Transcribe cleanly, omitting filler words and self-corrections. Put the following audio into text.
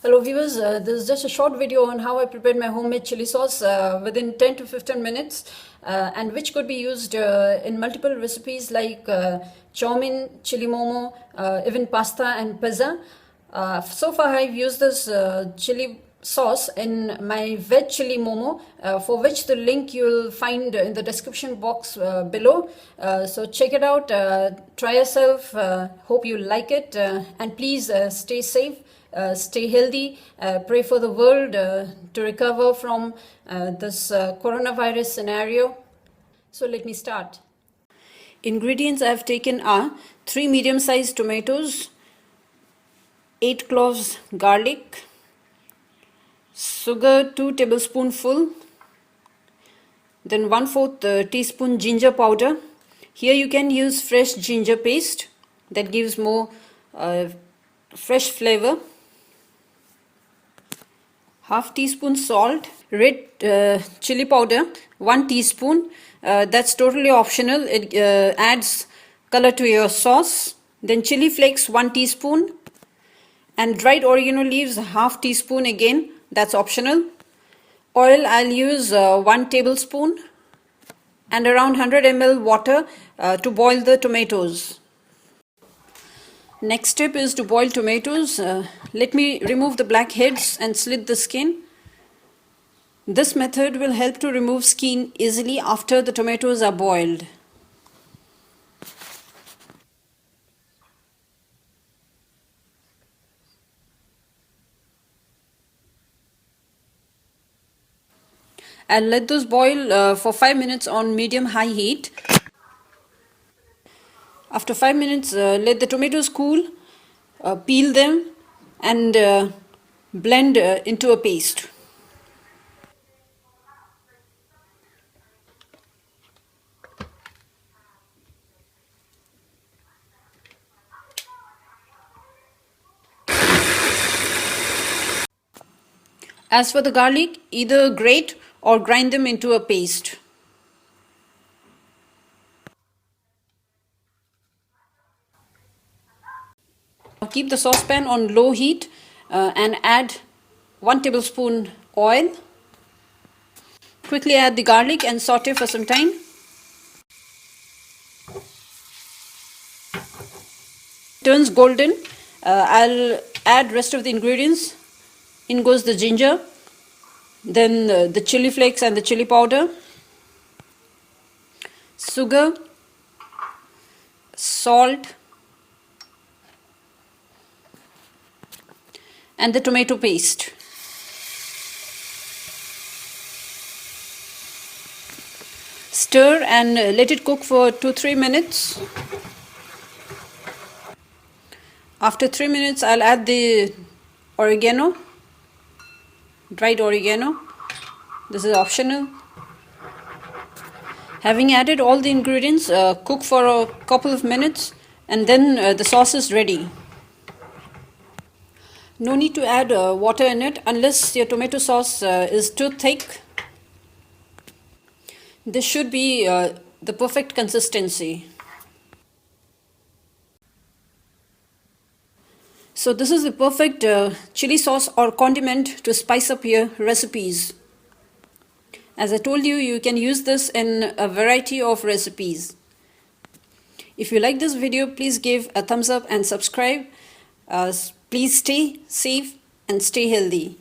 Hello viewers, this is just a short video on how I prepared my homemade chili sauce within 10 to 15 minutes and which could be used in multiple recipes like Chowmien, Chilli Momo, even pasta and pizza. So far I've used this chili sauce in my Veg Chilli Momo, for which the link you'll find in the description box below. So check it out, try yourself, hope you like it, and please stay safe. Stay healthy, pray for the world to recover from this coronavirus scenario. So let me start. Ingredients I have taken are 3 medium-sized tomatoes, 8 cloves garlic, sugar 2 tablespoonful, then 1/4 teaspoon ginger powder. Here you can use fresh ginger paste that gives more fresh flavor. Half teaspoon salt, red chili powder 1 teaspoon, that's totally optional, it adds color to your sauce. Then chili flakes 1 teaspoon, and dried oregano leaves half teaspoon, again that's optional. Oil I'll use 1 tablespoon, and around 100 ml water to boil the tomatoes. Next step is to boil tomatoes. Let me remove the black heads and slit the skin. This method will help to remove skin easily after the tomatoes are boiled. I'll let those boil for 5 minutes on medium-high heat. After 5 minutes, let the tomatoes cool, peel them and blend into a paste. As for the garlic, either grate or grind them into a paste. Keep the saucepan on low heat and add 1 tablespoon oil. Quickly add the garlic and saute for some time. Turns golden, I'll add rest of the ingredients. In goes the ginger, then the chili flakes and the chili powder, sugar, salt, and the tomato paste. Stir and let it cook for 2-3 minutes. After 3 minutes, I'll add the oregano, dried oregano. This is optional. Having added all the ingredients, cook for a couple of minutes and then the sauce is ready. No need to add water in it unless your tomato sauce is too thick. This should be the perfect consistency. So this is the perfect chili sauce or condiment to spice up your recipes. As I told you, you can use this in a variety of recipes. If you like this video, please give a thumbs up and subscribe. Please stay safe and stay healthy.